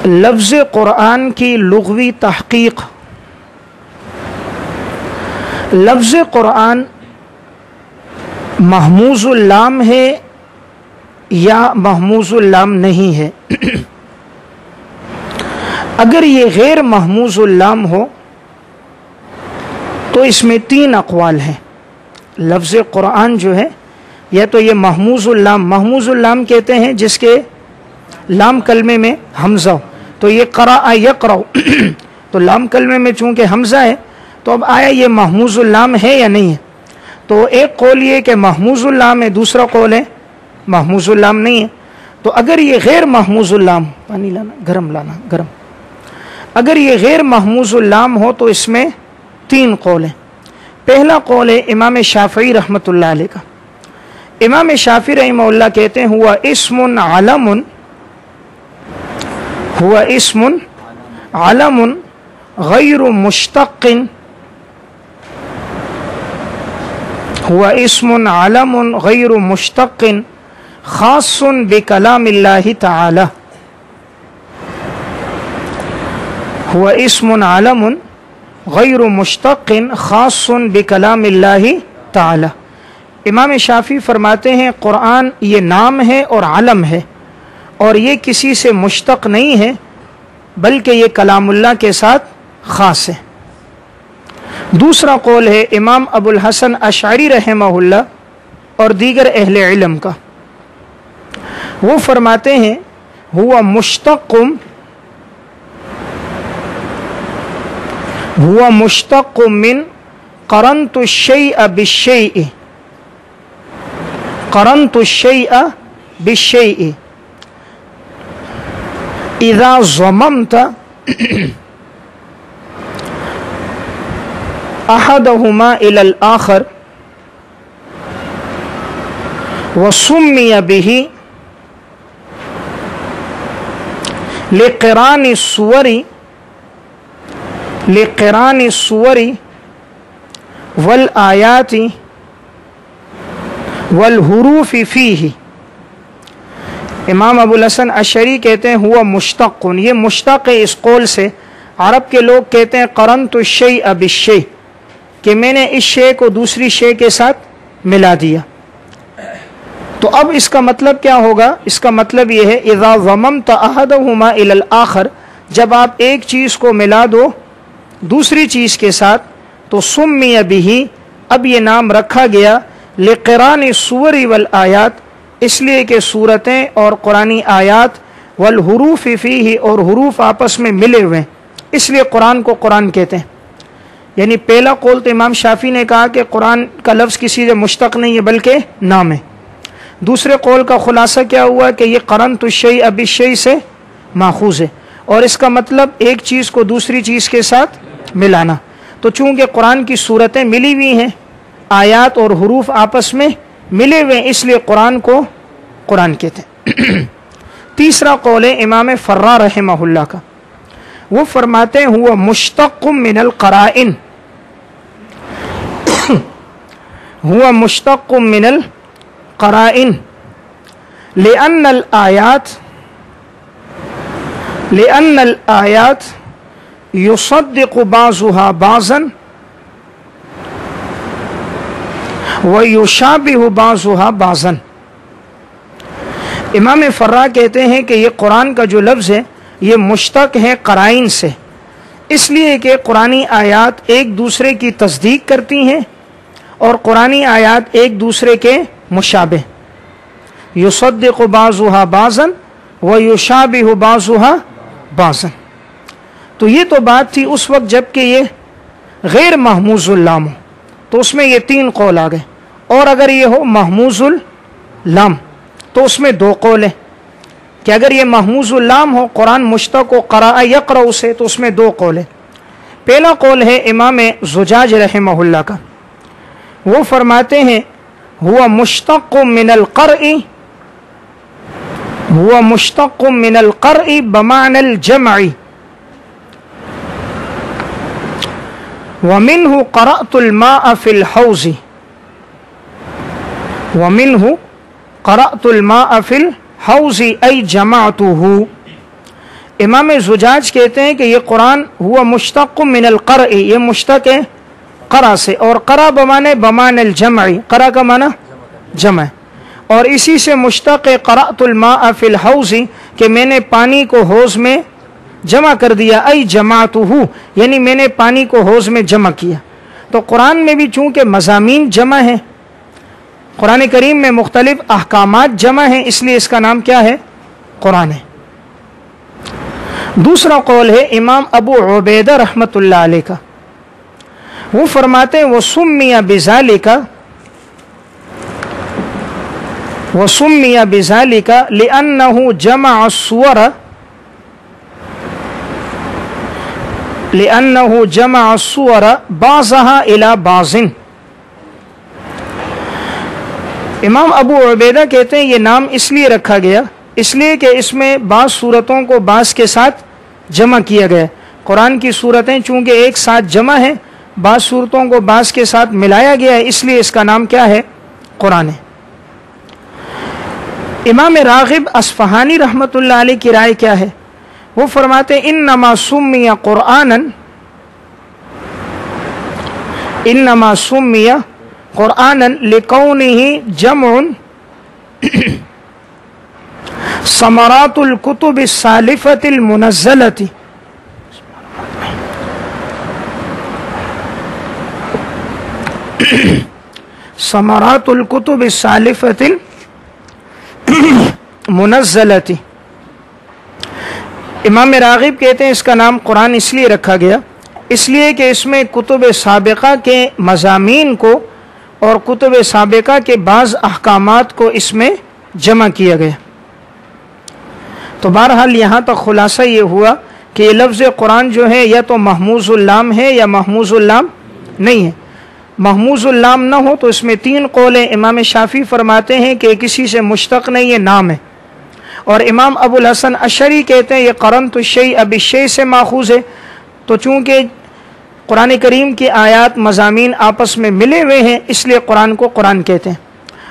لفظ قرآن کی لغوی تحقیق. لفظ قرآن محموز اللام ہے یا محموز اللام نہیں ہے؟ اگر یہ غیر محموز اللام ہو تو اس میں 3 اقوال ہیں. لفظ قرآن جو ہے یا تو یہ محموز اللام کہتے ہیں جس کے لام کلمے میں حمزہ ہو، تو یہ قرأ یقرأ تو لام کلمے میں چونکہ حمزہ ہے تو اب آیا یہ محموز اللام ہے یا نہیں ہے؟ تو ایک قول یہ کہ محموز اللام ہے، دوسرا قول ہے محموز اللام نہیں ہے. تو اگر یہ غیر محموز اللام، پانی لانا گرم لانا گرم، اگر یہ غیر محموز اللام ہو تو اس میں 3 قول ہیں. پہلا قول ہے امام شافعی رحمۃ اللہ علیہ کا. امام شافعی رحمہ اللہ کہتے ہیں ہوا اسم علم غیر مشتق، ہوا اسم علم غیر مشتق خاص بکلام اللہ تعالی. ہوا اسم علم غیر مشتق خاص بکلام اللہ تعالی. امام شافعی فرماتے ہیں قرآن یہ نام ہے اور علم ہے، اور یہ کسی سے مشتق نہیں ہے بلکہ یہ کلام اللہ کے ساتھ خاص ہے. دوسرا قول ہے امام ابو الحسن اشعری رحمہ اللہ اور دیگر اہل علم کا. وہ فرماتے ہیں ہوا مشتق من قرنت الشیء بالشیء، قرنت الشیء بالشیء اذا ضممت احدهما الى الاخر وسمي به لقران الصور والآیات والحروف فیہ. امام ابو الحسن اشعری کہتے ہیں ہوا مشتق، یہ مشتق ہے اس قول سے. عرب کے لوگ کہتے ہیں قرنت الشیء بالشیء، کہ میں نے اس شے کو دوسری شے کے ساتھ ملا دیا. تو اب اس کا مطلب کیا ہوگا؟ اس کا مطلب یہ ہے اذا ضممت احدهما الى الاخر، جب آپ ایک چیز کو ملا دو دوسری چیز کے ساتھ تو سمی به، اب یہ نام رکھا گیا لقران الصور والآیات، اس لیے کہ صورتیں اور قرآنی آیات والحروف فیہ، اور حروف آپس میں ملے ہوئے ہیں، اس لیے قرآن کو قرآن کہتے ہیں. یعنی پہلا قول تو امام شافعی نے کہا کہ قرآن کا لفظ کسی سے مشتق نہیں ہے بلکہ نام ہے. دوسرے قول کا خلاصہ کیا ہوا کہ یہ قرنت الشیء بالشیء سے ماخوذ ہے، اور اس کا مطلب ایک چیز کو دوسری چیز کے ساتھ ملانا. تو چونکہ قرآن کی صورتیں ملی ہوئی ہیں، آیات اور حروف آپس میں ملے ہوئے ہیں، اس لیے قرآن کو قرآن کہتے ہیں. تیسرا قول ہے امام فرا رحمہ اللہ کا. وہ فرماتے ہیں ہوا مشتق من القرائن، ہوا مشتق من القرائن لأن الآیات يصدق بعضها بعضا ويشابه بعضها بعضا. امام فرا کہتے ہیں کہ یہ قرآن کا جو لفظ ہے یہ مشتق ہے قرائن سے، اس لیے کہ قرآنی آیات ایک دوسرے کی تصدیق کرتی ہیں اور قرآنی آیات ایک دوسرے کے مشابہ. یصدق بعضها بعضا ویشابہ بعضها بعضا. تو یہ تو بات تھی اس وقت جب کہ یہ غیر محموز اللام ہو، تو اس میں یہ 3 قول آ گئے. اور اگر یہ ہو محموز اللام تو اس میں 2 قول ہیں کہ اگر یہ محموز اللام ہو، قرآن مشتق و قرأ یقرأ سے، تو اس میں 2 قول ہیں. پہلا قول ہے امام زجاج رحمہ اللہ کا. وہ فرماتے ہیں ہوا مشتق من القرء، ہوا مشتق من القرء بمعنى الجمع، ومنه قرأت الماء في الحوض، ومنه قرأت الماء في الحوض أي جمعته. امام زجاج کہتے ہیں کہ یہ قرآن ہوا مشتق من القرء، یہ مشتق ہے قرأ سے، اور قرأ بمعنی الجمع، قرأ کا معنی جمع، اور اسی سے مشتق قرأت الماء فی الحوض کہ میں نے پانی کو حوض میں جمع کر دیا، ای جمعتہ یعنی میں نے پانی کو حوض میں جمع کیا۔ تو قرآن میں بھی چونکہ مضامین جمع ہیں، قرآن کریم میں مختلف احکامات جمع ہیں، اس لیے اس کا نام کیا ہے؟ قرآن ہے۔ دوسرا قول ہے امام ابو عبیدہ رحمۃ اللہ علیہ کا، وہ فرماتے ہیں وَسُمِّيَ بِذَلِكَ لِأَنَّهُ جَمَعَ الصُّوَرَ بَعْضَهَا إِلَى بَعْضٍ۔ امام ابو عبیدہ کہتے ہیں یہ نام اس لیے رکھا گیا، اس لیے کہ اس میں بعض صورتوں کو بعض کے ساتھ جمع کیا گیا۔ قرآن کی صورتیں چونکہ ایک ساتھ جمع ہیں، بعض صورتوں کو بعض کے ساتھ ملایا گیا ہے، اس لیے اس کا نام کیا ہے؟ قرآن ہے۔ امام راغب اصفہانی رحمۃ اللہ علیہ کی رائے کیا ہے؟ وہ فرماتے ہیں انما سمی قرآنا لکونہ جمع ثمرات الکتب السالفۃ المنزلۃ ثمرات الکتب السالفۃ المنزلۃ۔ امام راغب کہتے ہیں اس کا نام قرآن اس لیے رکھا گیا، اس لیے کہ اس میں کتب سابقہ کے مضامین کو اور کتب سابقہ کے بعض احکامات کو اس میں جمع کیا گیا۔ تو بہرحال یہاں تک خلاصہ یہ ہوا کہ یہ لفظ قرآن جو ہے یا تو محموز اللام ہے یا محموز اللام نہیں ہے۔ محموز اللام نہ ہو تو اس میں تین قول ہیں۔ امام شافعی فرماتے ہیں کہ کسی سے مشتق نہیں، یہ نام ہے، اور امام ابو الحسن اشعری کہتے ہیں یہ قرنت الشیء بالشیء سے ماخوذ ہے۔ تو چونکہ قرآن کریم کی آیات مضامین آپس میں ملے ہوئے ہیں، اس لیے قرآن کو قرآن کہتے ہیں۔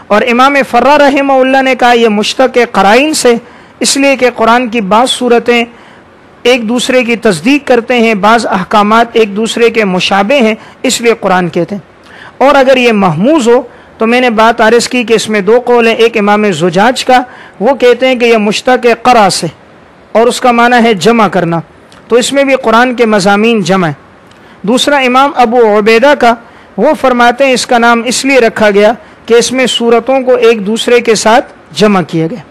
اور امام فرہ رحمہ اللہ نے کہا یہ مشتق قرائن سے، اس لیے کہ قرآن کی بعض صورتیں ایک دوسرے کی تصدیق کرتے ہیں، بعض احکامات ایک دوسرے کے مشابہ ہیں، اس لیے قرآن کہتے ہیں۔ اور اگر یہ محموز ہو تو میں نے بات عرض کی کہ اس میں دو قول ہیں، ایک امام زجاج کا، وہ کہتے ہیں کہ یہ مشتق قرأ سے اور اس کا معنی ہے جمع کرنا، تو اس میں بھی قرآن کے مضامین جمع ہے۔ دوسرا امام ابو عبیدہ کا، وہ فرماتے ہیں اس کا نام اس لیے رکھا گیا کہ اس میں صورتوں کو ایک دوسرے کے ساتھ جمع کیا گیا۔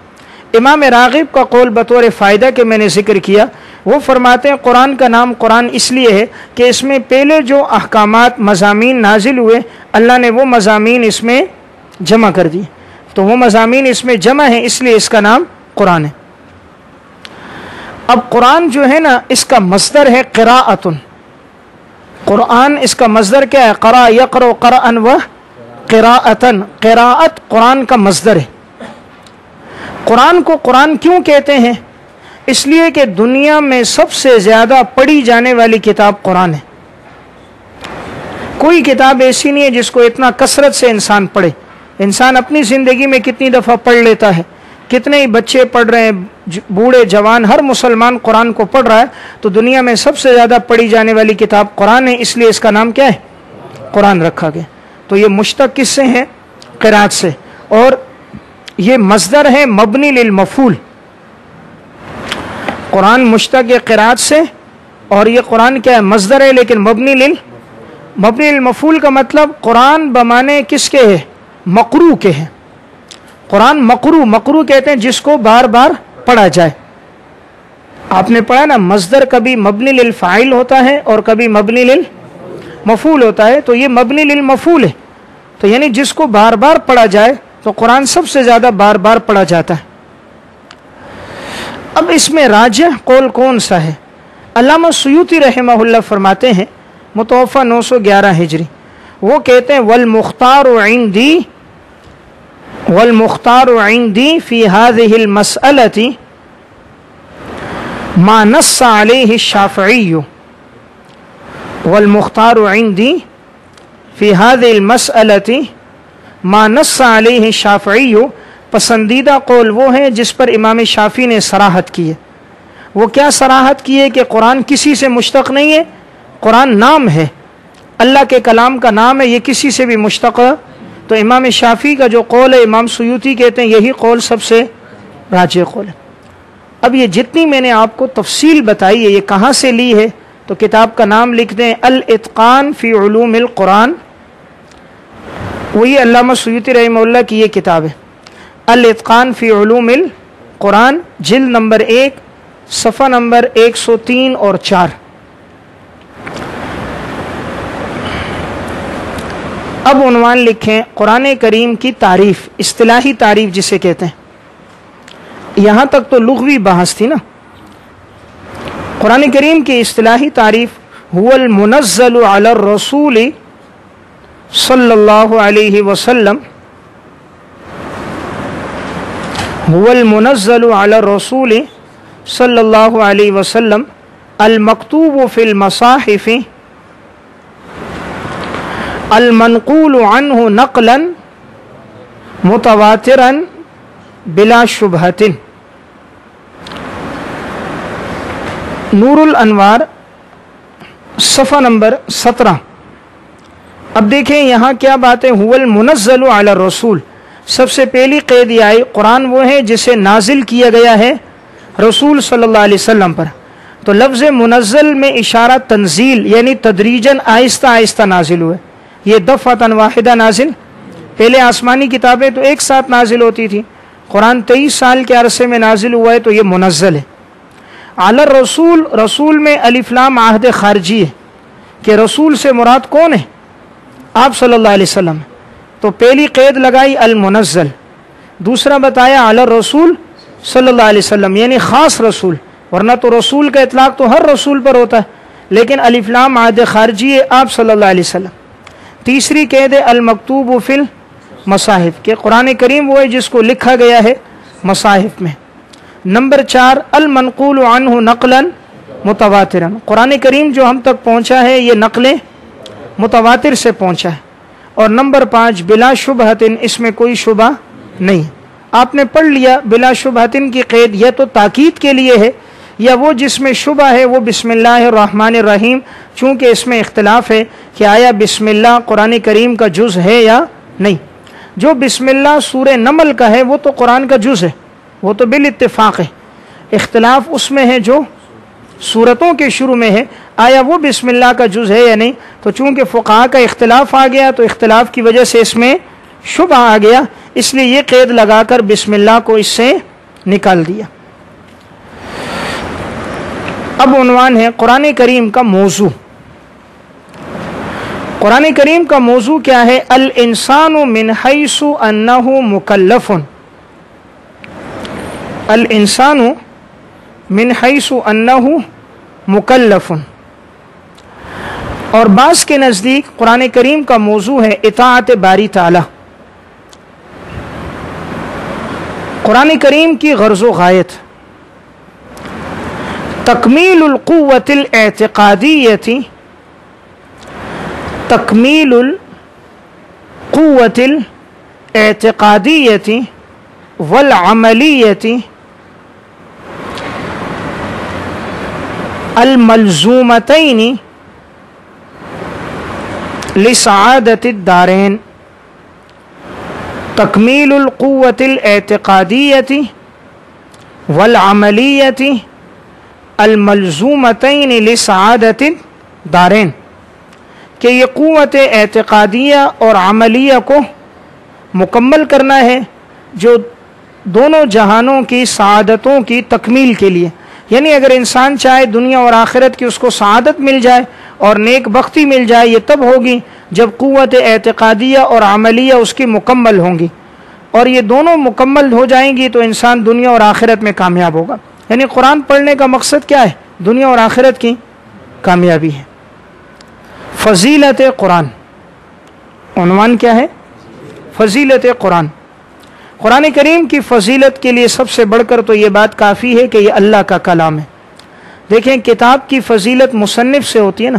امام راغب کا قول بطور فائدہ کہ میں نے ذکر کیا، وہ فرماتے ہیں قرآن کا نام قرآن اس لیے ہے کہ اس میں پہلے جو احکامات مضامین نازل ہوئے اللہ نے وہ مضامین اس میں جمع کر دی، تو وہ مضامین اس میں جمع ہیں، اس لیے اس کا نام قرآن ہے۔ اب قرآن جو ہے نا، اس کا مصدر ہے قراءۃ۔ قرآن اس کا مصدر کیا ہے؟ قرأ یقرأ قرأً و قراءۃ۔ قراءت قرآن کا مصدر ہے۔ قرآن کو قرآن کیوں کہتے ہیں؟ اس لیے کہ دنیا میں سب سے زیادہ پڑھی جانے والی کتاب قرآن ہے۔ کوئی کتاب ایسی نہیں ہے جس کو اتنا کثرت سے انسان پڑھے۔ انسان اپنی زندگی میں کتنی دفعہ پڑھ لیتا ہے، کتنے ہی بچے پڑھ رہے ہیں، بوڑھے جوان، ہر مسلمان قرآن کو پڑھ رہا ہے۔ تو دنیا میں سب سے زیادہ پڑھی جانے والی کتاب قرآن ہے، اس لیے اس کا نام کیا ہے؟ قرآن رکھا گیا۔ تو یہ مشتق کس سے ہیں؟ قرات سے، اور یہ مصدر ہے مبنی للمفعول۔ قرآن مشتق قرات سے، اور یہ قرآن کیا ہے؟ مصدر ہے لیکن مبنی للمفعول کا مطلب قرآن بمانے کس کے ہے؟ مقروء کے ہیں۔ قرآن مقروء کہتے ہیں جس کو بار بار پڑھا جائے۔ آپ نے پڑھا نا، مصدر کبھی مبنی للفاعل ہوتا ہے اور کبھی مبنی للمفعول ہوتا ہے، تو یہ مبنی للمفعول ہے، تو یعنی جس کو بار بار پڑھا جائے، تو قرآن سب سے زیادہ بار بار پڑھا جاتا ہے۔ اب اس میں راجح قول کون سا ہے؟ علامہ سیوطی رحمہ اللہ فرماتے ہیں، متوفہ 911 ہجری، وہ کہتے ہیں والمختار عندي في هذه المسألة ما نص عليه الشافعي والمختار عندي في هذه المسألة ما نص عليه الشافعي، پسندیدہ قول وہ ہے جس پر امام شافعی نے صراحت کی ہے، وہ کیا صراحت کی ہے کہ قرآن کسی سے مشتق نہیں ہے، قرآن نام ہے، اللہ کے کلام کا نام ہے، یہ کسی سے بھی مشتق ہے۔ تو امام شافعی کا جو قول ہے، امام سیوطی کہتے ہیں یہی قول سب سے راجح قول ہے۔ اب یہ جتنی میں نے آپ کو تفصیل بتائی ہے یہ کہاں سے لی ہے، تو کتاب کا نام لکھ دیں الاتقان فی علوم القرآن، وہی علامہ سیوطی رحمہ اللہ کی یہ کتاب ہے، الاتقان فی علوم القرآن، جلد نمبر 1 صفحہ نمبر 103 اور 4۔ اب عنوان لکھیں قرآن کریم کی تعریف، اصطلاحی تعریف جسے کہتے ہیں۔ یہاں تک تو لغوی بحث تھی نا۔ قرآن کریم کی اصطلاحی تعریف هو المنزل علی الرسول صلی اللہ علیہ وسلم، هو المنزل علی الرسول صلی اللہ علیہ وسلم المکتوب فی المصاحف المنقول عنہ نقلا متواترا بلا شبہۃ۔ نور الانوار صفحہ نمبر 17۔ اب دیکھیں یہاں کیا بات ہے، هو المنزل علی الرسول، سب سے پہلی قید یہ آئی قرآن وہ ہے جسے نازل کیا گیا ہے رسول صلی اللہ علیہ وسلم پر۔ تو لفظ منزل میں اشارہ تنزیل یعنی تدریجاً آہستہ آہستہ نازل ہوئے، یہ دفعتاً واحدہ نازل، پہلے آسمانی کتابیں تو ایک ساتھ نازل ہوتی تھی، قرآن 23 سال کے عرصے میں نازل ہوا ہے، تو یہ منزل ہے۔ علی الرسول، رسول میں الف لام عہد خارجی ہے کہ رسول سے مراد کون ہے، آپ صلی اللہ علیہ وسلم، تو پہلی قید لگائی المنزل، دوسرا بتایا علی الرسول صلی اللہ علیہ وسلم یعنی خاص رسول، ورنہ تو رسول کا اطلاق تو ہر رسول پر ہوتا ہے، لیکن الف لام عہد خارجی ہے آپ صلی اللہ علیہ وسلم۔ تیسری قید ہے المکتوب فی المصاحف کہ قرآن کریم وہ ہے جس کو لکھا گیا ہے مصاحف میں۔ نمبر 4 المنقول عنہ نقلا متواترا، قرآن کریم جو ہم تک پہنچا ہے یہ نقل متواتر سے پہنچا ہے۔ اور نمبر 5 بلا شبہۃ، اس میں کوئی شبہ نہیں۔ آپ نے پڑھ لیا بلا شبہۃ کی قید، یہ تو تاکید کے لیے ہے، یا وہ جس میں شبہ ہے وہ بسم اللہ الرحمن الرحیم، چونکہ اس میں اختلاف ہے کہ آیا بسم اللہ قرآن کریم کا جز ہے یا نہیں۔ جو بسم اللہ سورہ نمل کا ہے وہ تو قرآن کا جز ہے، وہ تو بالاتفاق ہے، اختلاف اس میں ہے جو سورتوں کے شروع میں ہے، آیا وہ بسم اللہ کا جز ہے یا نہیں۔ تو چونکہ فقہاء کا اختلاف آ گیا تو اختلاف کی وجہ سے اس میں شبہ آ گیا، اس لیے یہ قید لگا کر بسم اللہ کو اس سے نکال دیا۔ اب عنوان ہے قرآن کریم کا موضوع۔ قرآن کریم کا موضوع کیا ہے، الانسان من حیث انہ مکلف، الانسان من حیث انہ مکلف، اور بعض کے نزدیک قرآن کریم کا موضوع ہے اطاعت باری تعالی۔ قرآن کریم کی غرض و غایت تکمیل القوت الاعتقادیت، تکمیل القوت الاعتقادیت والعملیت الملزومتین لسعادت الدارین، تکمیل القوت الاعتقادیت والعملیت الملزومتین لسعادت الدارین، کہ یہ قوت اعتقادیہ اور عملیہ کو مکمل کرنا ہے جو دونوں جہانوں کی سعادتوں کی تکمیل کے لیے، یعنی اگر انسان چاہے دنیا اور آخرت کی اس کو سعادت مل جائے اور نیک بختی مل جائے، یہ تب ہوگی جب قوت اعتقادیہ اور عملیہ اس کی مکمل ہوں گی، اور یہ دونوں مکمل ہو جائیں گی تو انسان دنیا اور آخرت میں کامیاب ہوگا۔ یعنی قرآن پڑھنے کا مقصد کیا ہے، دنیا اور آخرت کی کامیابی ہے۔ فضیلت قرآن، عنوان کیا ہے، فضیلت قرآن۔ قرآن کریم کی فضیلت کے لیے سب سے بڑھ کر تو یہ بات کافی ہے کہ یہ اللہ کا کلام ہے۔ دیکھیں کتاب کی فضیلت مصنف سے ہوتی ہے نا،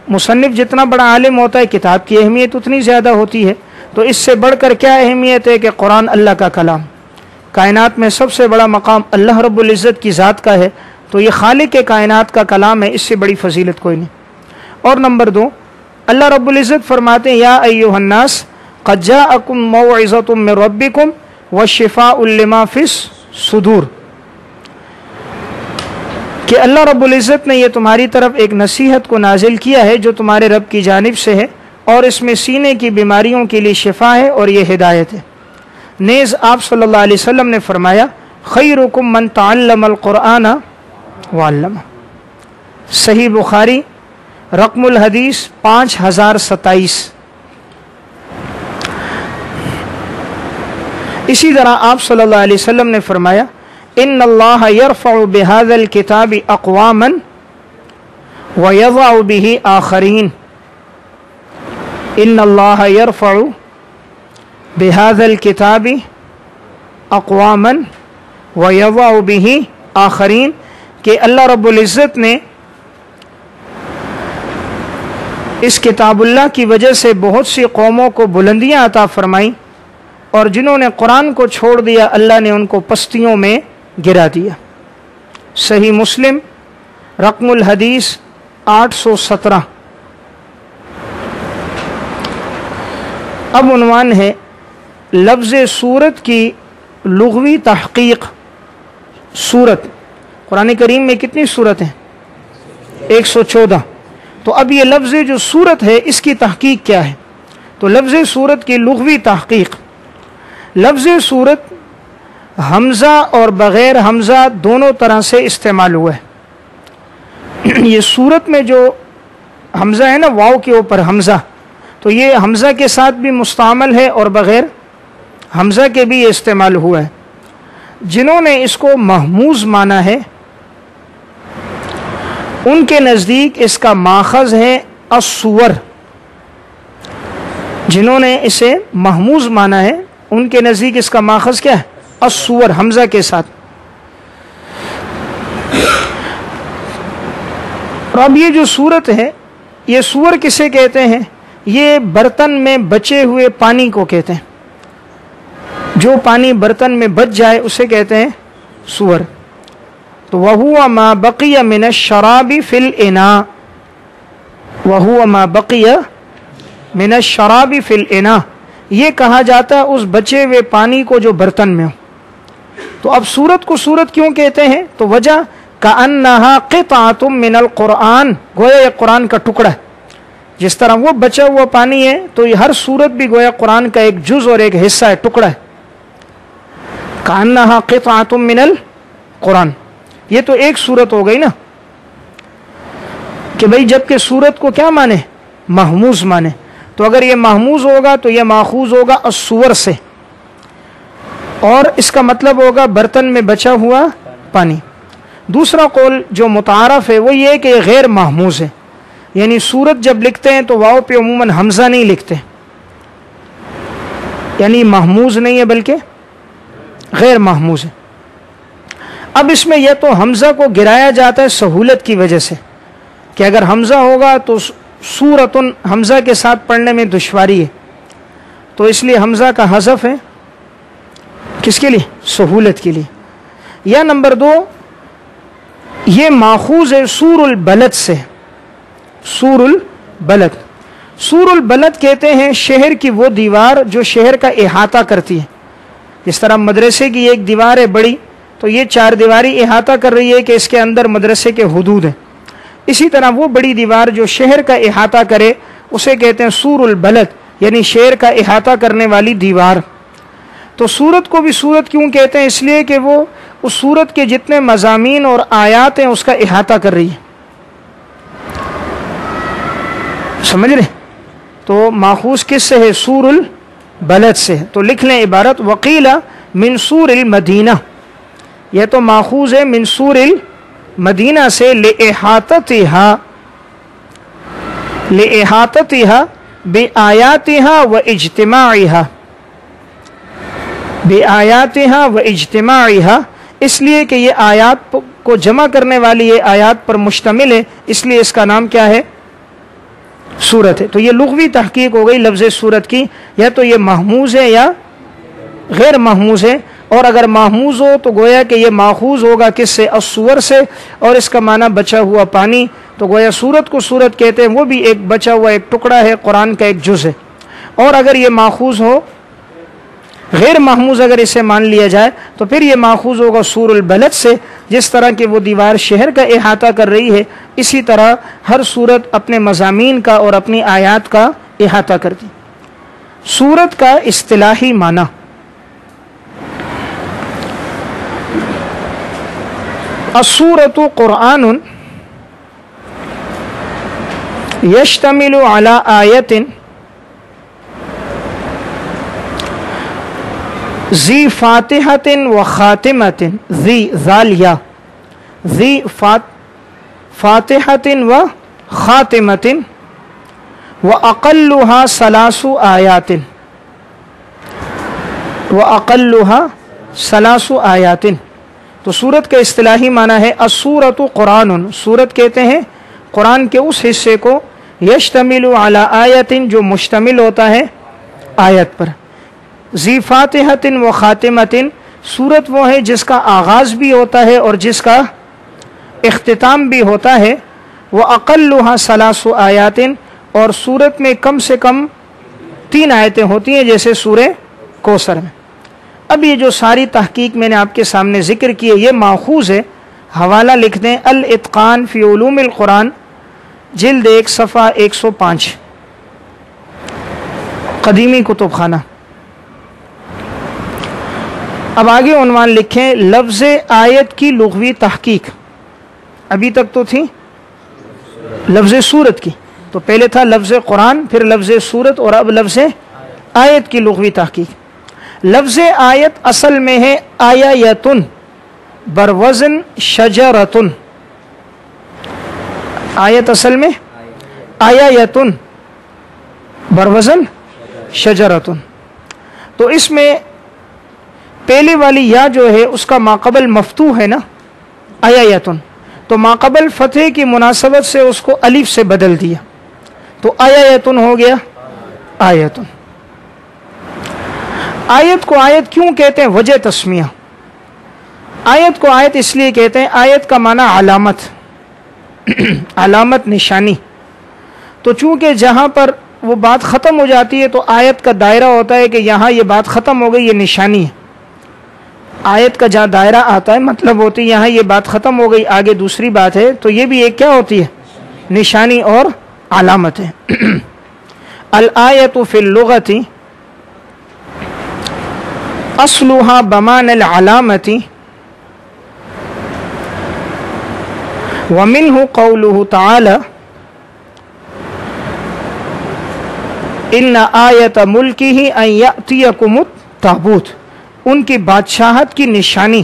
مصنف جتنا بڑا عالم ہوتا ہے کتاب کی اہمیت اتنی زیادہ ہوتی ہے، تو اس سے بڑھ کر کیا اہمیت ہے کہ قرآن اللہ کا کلام، کائنات میں سب سے بڑا مقام اللہ رب العزت کی ذات کا ہے، تو یہ خالق کائنات کا کلام ہے، اس سے بڑی فضیلت کوئی نہیں۔ اور نمبر 2، اللہ رب العزت فرماتے ہیں یا ایھا الناس قد جاءکم موعظۃ من ربکم وشفاء لما فی الصدور، کہ اللہ رب العزت نے یہ تمہاری طرف ایک نصیحت کو نازل کیا ہے جو تمہارے رب کی جانب سے ہے، اور اس میں سینے کی بیماریوں کے لیے شفا ہے اور یہ ہدایت ہے۔ نیز آپ صلی اللہ علیہ وسلم نے فرمایا خیرکم من تعلم القرآن وعلمہ، صحیح بخاری رقم الحدیث 5027۔ اسی طرح آپ صلی اللہ علیہ وسلم نے فرمایا ان اللہ یرفع بہذا الکتاب اقواما ویضع بہ آخرین، ان اللہ یرفع بہذا الکتاب اقواما ویضع بہ آخرین، کہ اللہ رب العزت نے اس کتاب اللہ کی وجہ سے بہت سی قوموں کو بلندیاں عطا فرمائیں، اور جنہوں نے قرآن کو چھوڑ دیا اللہ نے ان کو پستیوں میں گرا دیا۔ صحیح مسلم رقم الحدیث 817۔ اب عنوان ہے لفظ سورت کی لغوی تحقیق۔ سورت، قرآن کریم میں کتنی سورت ہیں؟ 114۔ تو اب یہ لفظ جو سورت ہے اس کی تحقیق کیا ہے؟ تو لفظ سورت کی لغوی تحقیق، لفظ سورت حمزہ اور بغیر حمزہ دونوں طرح سے استعمال ہوا ہے۔ یہ سورت میں جو حمزہ ہے نا، واو کے اوپر حمزہ، تو یہ حمزہ کے ساتھ بھی مستعمل ہے اور بغیر حمزہ کے بھی یہ استعمال ہوا ہے۔ جنہوں نے اس کو محموز مانا ہے ان کے نزدیک اس کا ماخذ ہے الصور۔ جنہوں نے اسے محموز مانا ہے ان کے نزدیک اس کا ماخذ کیا ہے؟ الصور، حمزہ کے ساتھ۔ اور اب یہ جو سورت ہے، یہ سور کسے کہتے ہیں؟ یہ برتن میں بچے ہوئے پانی کو کہتے ہیں۔ جو پانی برتن میں بچ جائے اسے کہتے ہیں سور۔ تو وَهُوَ مَا بَقِيَ مِنَ الشَّرَابِ فِي الْإِنَاءِ، وَهُوَ مَا بَقِيَ مِنَ الشَّرَابِ فِي الْإِنَاءِ، یہ کہا جاتا ہے اس بچے ہوئے پانی کو جو برتن میں ہو۔ تو اب سورت کو سورت کیوں کہتے ہیں؟ تو وجہ کأنها قطعۃ من القرآن، گویا یہ قرآن کا ٹکڑا ہے۔ جس طرح وہ بچا ہوا پانی ہے تو یہ ہر سورت بھی گویا قرآن کا ایک جز اور ایک حصہ ہے، ٹکڑا ہے۔ کأنها قطعۃ من القرآن، یہ تو ایک سورت ہو گئی نا، کہ بھئی جب کہ سورت کو کیا مانے؟ محموز مانے۔ تو اگر یہ محموز ہوگا تو یہ ماخوذ ہوگا الصور سے، اور اس کا مطلب ہوگا برتن میں بچا ہوا پانی۔ دوسرا قول جو متعارف ہے وہ یہ ہے کہ یہ غیر محموز ہے، یعنی سورت جب لکھتے ہیں تو واو پہ عموماً حمزہ نہیں لکھتے، یعنی محموز نہیں ہے بلکہ غیر محموز ہے۔ اب اس میں یہ تو حمزہ کو گرایا جاتا ہے سہولت کی وجہ سے، کہ اگر حمزہ ہوگا تو سورتن حمزہ کے ساتھ پڑھنے میں دشواری ہے، تو اس لیے حمزہ کا حذف ہے، کس کے لیے؟ سہولت کے لیے۔ یا نمبر 2، یہ ماخوذ ہے سور البلد سے۔ سور البلد، سور البلد کہتے ہیں شہر کی وہ دیوار جو شہر کا احاطہ کرتی ہے۔ جس طرح مدرسے کی ایک دیوار ہے بڑی، تو یہ 4 دیواری احاطہ کر رہی ہے کہ اس کے اندر مدرسے کے حدود ہیں۔ اسی طرح وہ بڑی دیوار جو شہر کا احاطہ کرے اسے کہتے ہیں سور البلد، یعنی شہر کا احاطہ کرنے والی دیوار۔ تو سورت کو بھی سورت کیوں کہتے ہیں؟ اس لیے کہ وہ اس سورت کے جتنے مضامین اور آیات ہیں اس کا احاطہ کر رہی ہے۔ سمجھ رہے؟ تو ماخوذ کس سے ہے؟ سور البلد سے۔ تو لکھ لیں عبارت وقیل من سور المدینہ، یہ تو ماخوذ ہے من سور المدینہ سے، لإحاطتها بآیاتها واجتماعها، اس لیے کہ یہ آیات کو جمع کرنے والی یہ آیات پر مشتمل ہے، اس لیے اس کا نام کیا ہے؟ سورت ہے۔ تو یہ لغوی تحقیق ہو گئی لفظ سورت کی، یا تو یہ محموز ہے یا غیر محموز ہے۔ اور اگر محموز ہو تو گویا کہ یہ ماخوذ ہوگا کس سے؟ السور سے، اور اس کا معنی بچا ہوا پانی، تو گویا سورت کو سورت کہتے ہیں، وہ بھی ایک بچا ہوا ایک ٹکڑا ہے، قرآن کا ایک جز ہے۔ اور اگر یہ ماخوذ ہو، غیر محموز اگر اسے مان لیا جائے تو پھر یہ ماخوذ ہوگا سور البلد سے، جس طرح کہ وہ دیوار شہر کا احاطہ کر رہی ہے، اسی طرح ہر سورت اپنے مضامین کا اور اپنی آیات کا احاطہ کرتی۔ سورت کا اصطلاحی معنی، السورۃ قرآن یشتمل علی آیۃ ذی فاتحۃ و خاتمۃ، ذی ذالیہ، ذی فاتحۃ و خاتمۃ و اقلها ثلاث آیات، و اقلها ثلاث آیات۔ تو سورت کا اصطلاحی معنی ہے السورۃ قرآن، سورت کہتے ہیں قرآن کے اس حصے کو، یشتمل علی آیت جو مشتمل ہوتا ہے آیت پر، ذی فاتحۃ و خاتمۃ، سورت وہ ہے جس کا آغاز بھی ہوتا ہے اور جس کا اختتام بھی ہوتا ہے، وہ اقلها ثلاث آیات، اور سورت میں کم سے کم 3 آیتیں ہوتی ہیں جیسے سورہ کوثر میں۔ اب یہ جو ساری تحقیق میں نے آپ کے سامنے ذکر کی ہے یہ ماخوذ ہے، حوالہ لکھ دیں الاتقان فی علوم القرآن، جلد 1 صفحہ 105، قدیمی کتب خانہ۔ اب آگے عنوان لکھیں لفظ آیت کی لغوی تحقیق، ابھی تک تو تھی لفظ سورت کی، تو پہلے تھا لفظ قرآن، پھر لفظ سورت، اور اب لفظ آیت کی لغوی تحقیق۔ لفظ آیت اصل میں ہے آیاتن بروزن شجرتن، آیت اصل میں آیاتن بروزن شجرتن، تو اس میں پہلے والی یا جو ہے اس کا ماقبل مفتوح ہے نا آیاتن، تو ماقبل فتح کی مناسبت سے اس کو الف سے بدل دیا، تو آیاتن ہو گیا آیاتن۔ آیت کو آیت کیوں کہتے ہیں؟ وجہ تسمیہ، آیت کو آیت اس لیے کہتے ہیں، آیت کا معنی علامت، علامت نشانی، تو چونکہ جہاں پر وہ بات ختم ہو جاتی ہے تو آیت کا دائرہ ہوتا ہے کہ یہاں یہ بات ختم ہو گئی، یہ نشانی ہے۔ آیت کا جہاں دائرہ آتا ہے مطلب ہوتی ہے یہاں یہ بات ختم ہو گئی، آگے دوسری بات ہے، تو یہ بھی ایک کیا ہوتی ہے؟ نشانی اور علامت ہے۔ الآیت فی اللغۃ اصلها بمعنى العلامة، ومنه قوله تعالى ان آیت ملکہ ان یأتیکم التابوت، ان کی بادشاہت کی نشانی۔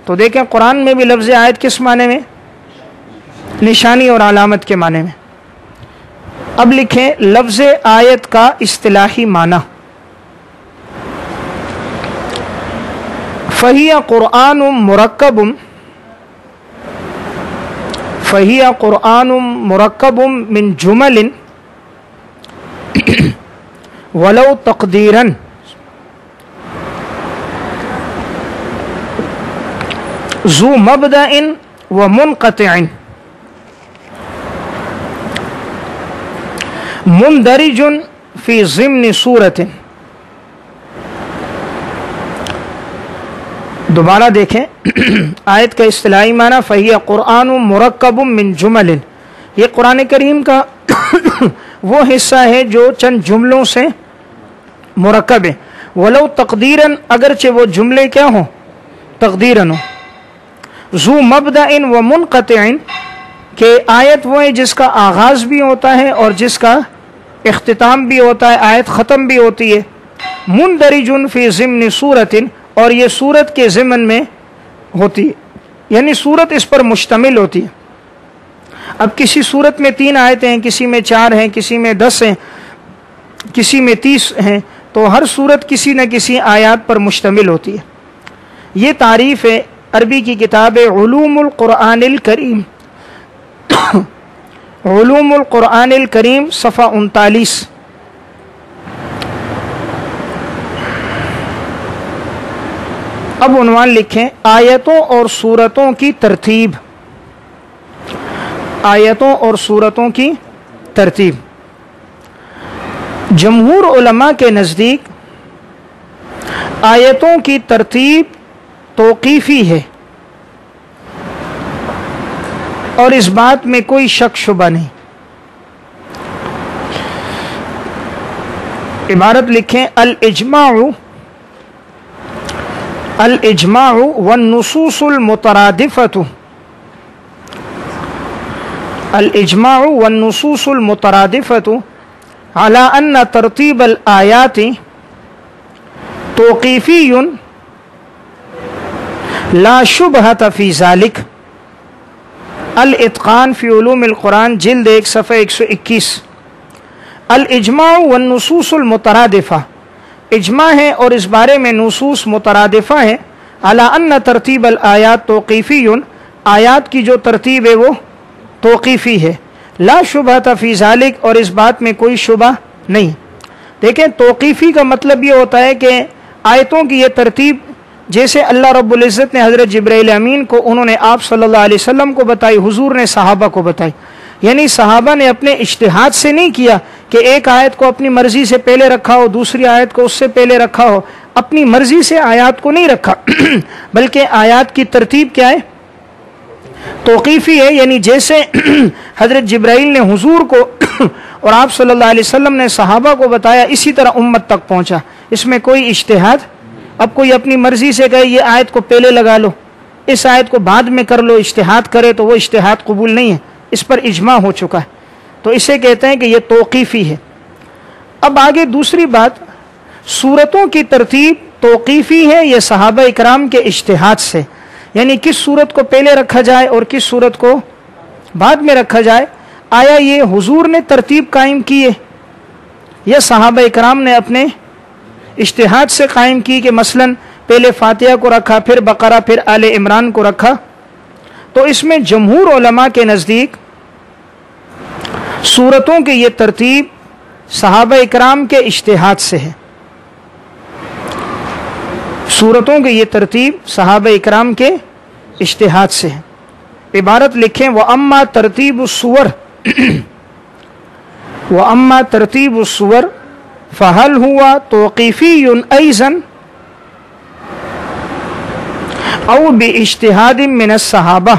تو دیکھیں قرآن میں بھی لفظ آیت کس معنی میں؟ نشانی اور علامت کے معنی میں۔ اب لکھیں لفظ آیت کا اصطلاحی معنی، فہی قرآن مرکب، فہی قرآن مرکب من جمل ولو تقدیرا ذو مبدأ و منقطع مندرج فی ضمن صورت۔ دوبارہ دیکھیں آیت کا اصطلاحی معنی فہی قرآن مرکب من جمل، یہ قرآن کریم کا وہ حصہ ہے جو چند جملوں سے مرکب ہے، ولو تقدیراً اگرچہ وہ جملے کیا ہوں؟ تقدیراً ہو، ذو مبدأ و منقطع کہ آیت وہ ہے جس کا آغاز بھی ہوتا ہے اور جس کا اختتام بھی ہوتا ہے، آیت ختم بھی ہوتی ہے، مندرج فی ضمن صورت، اور یہ صورت کے ضمن میں ہوتی ہے، یعنی صورت اس پر مشتمل ہوتی ہے۔ اب کسی صورت میں 3 آیتیں ہیں، کسی میں 4 ہیں، کسی میں 10 ہیں، کسی میں 30 ہیں، تو ہر صورت کسی نہ کسی آیات پر مشتمل ہوتی ہے۔ یہ تعریف ہے عربی کی کتاب علوم القرآن الکریم، علوم القرآن الکریم صفحہ 39۔ اب عنوان لکھیں آیتوں اور سورتوں کی ترتیب. آیتوں اور سورتوں کی ترتیب. جمہور علماء کے نزدیک آیتوں کی ترتیب توقیفی ہے اور اس بات میں کوئی شک شبہ نہیں. عبارت لکھیں الاجماع والنصوص المترادفة. الاجماع والنصوص المترادفة على ان ترتیب الآیات توقیفی لا شبہۃ فی ذلک. الاتقان فی علوم القرآن جلد 1 صفحہ 121. الاجماع والنصوص المترادفہ، اجماع ہے اور اس بارے میں نصوص مترادفہ ہے. علی ان ترتیب الآیات توقیفی، آیات کی جو ترتیب ہے وہ توقیفی ہے. لا شبہۃ فی ذالک، اور اس بات میں کوئی شبہ نہیں. دیکھیں توقیفی کا مطلب یہ ہوتا ہے کہ آیتوں کی یہ ترتیب جیسے اللہ رب العزت نے حضرت جبرائیل امین کو انہوں نے آپ صلی اللہ علیہ وسلم کو بتائی، حضور نے صحابہ کو بتائی. یعنی صحابہ نے اپنے اجتہاد سے نہیں کیا کہ ایک آیت کو اپنی مرضی سے پہلے رکھا ہو، دوسری آیت کو اس سے پہلے رکھا ہو. اپنی مرضی سے آیات کو نہیں رکھا بلکہ آیات کی ترتیب کیا ہے؟ توقیفی ہے. یعنی جیسے حضرت جبرائیل نے حضور کو اور آپ صلی اللہ علیہ وسلم نے صحابہ کو بتایا، اسی طرح امت تک پہنچا. اس میں کوئی اجتہاد، اب کوئی اپنی مرضی سے کہے یہ آیت کو پہلے لگا لو، اس آیت کو بعد میں کر لو، اجتہاد کرے تو وہ اجتہاد قبول نہیں ہے. اس پر اجماع ہو چکا ہے، تو اسے کہتے ہیں کہ یہ توقیفی ہے. اب آگے دوسری بات، سورتوں کی ترتیب توقیفی ہے یہ صحابہ اکرام کے اجتہاد سے. یعنی کس سورت کو پہلے رکھا جائے اور کس سورت کو بعد میں رکھا جائے، آیا یہ حضور نے ترتیب قائم کی ہے یا صحابہ اکرام نے اپنے اجتہاد سے قائم کی کہ مثلا پہلے فاتحہ کو رکھا، پھر بقرہ، پھر آل عمران کو رکھا؟ تو اس میں جمہور علماء کے نزدیک سورتوں کی یہ ترتیب صحابہ اکرام کے اجتہاد سے ہے. سورتوں کی یہ ترتیب صحابہ اکرام کے اجتہاد سے ہے. عبارت لکھیں وَأَمَّا ترتیب السور وَأَمَّا ترتیب السور فَهَلْ هُوَ تَوْقِيفِيٌّ أَيْضًا أَوْ بِاجْتِهَادٍ مِّنَ الصَّحَابَةِ.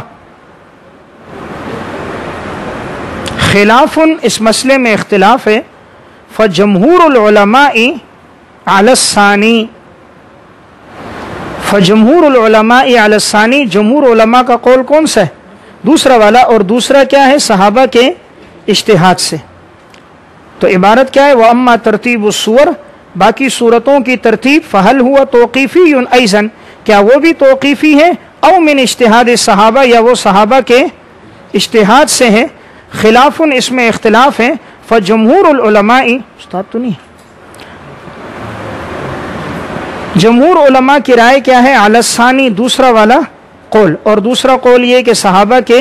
خلاف، اس مسئلے میں اختلاف ہے. فَجَمْهُورُ الْعُلَمَاءِ عَلَى الثَّانِي، فَجَمْهُورُ الْعُلَمَاءِ عَلَى الثَّانِي، جمہور علماء کا قول کون سا ہے؟ دوسرا والا. اور دوسرا کیا ہے؟ صحابہ کے اجتہاد سے. تو عبارت کیا ہے؟ وَأَمَّا ترتیب السور، باقی صورتوں کی ترتیب فَهَلْ هُوَ تَوْقِيفِيٌّ أَيْضًا، کیا وہ بھی توقیفی ہے؟ او من اجتہاد صحابہ، یا وہ صحابہ کے اجتہاد سے ہے. خلاف، اس میں اختلاف ہے. فجمہور العلماء، استاد تو نہیں، جمہور علماء کی رائے کیا ہے؟ علی الثانی، دوسرا والا قول. اور دوسرا قول یہ کہ صحابہ کے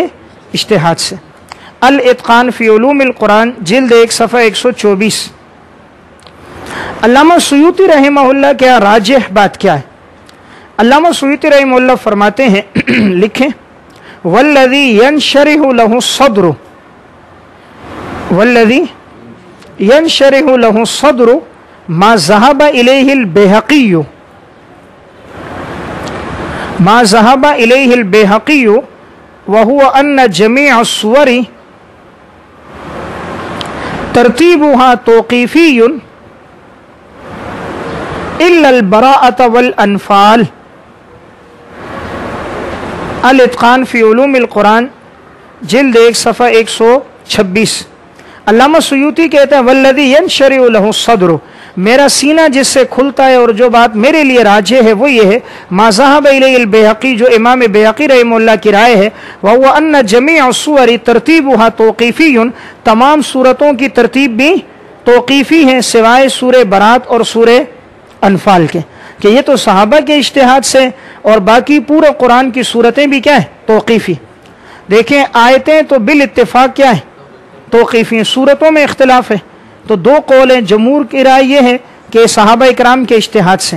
اجتہاد سے. الاتقان فی علوم القرآن جلد 1 صفحہ 124. علامہ سیوطی رحمہ اللہ کیا راجح بات کیا ہے؟ علامہ سیوطی رحمہ اللہ فرماتے ہیں لکھیں والذی ینشرح له الصدر، والذی ینشرح له الصدر ما ذهب الیہ البیہقی، ما ذهب الیہ البیہقی وهو ان جمیع السور ترتیبها توقیفی الا البراءۃ والانفال. الاتقان فی علوم القرآن جلد 1 صفحہ 126. علامہ سیوطی کہتے ہیں والذی ینشرح له الصدر، میرا سینہ جس سے کھلتا ہے اور جو بات میرے لیے راجح ہے وہ یہ ہے ما ذهب الیہ البیہقی، جو امام بیہقی رحمہ اللہ کی رائے ہے، وهو ان جمیع السور ترتیبها توقیفی، تمام صورتوں کی ترتیب بھی توقیفی ہے سوائے سورہ برات اور سورہ انفال کے، کہ یہ تو صحابہ کے اجتہاد سے، اور باقی پورے قرآن کی صورتیں بھی کیا ہے؟ توقیفی. دیکھیں آیتیں تو بالاتفاق کیا ہے؟ توقیفی ہیں. صورتوں میں اختلاف ہے، تو دو قول ہیں. جمہور کی رائے یہ ہے کہ صحابہ اکرام کے اجتہاد سے.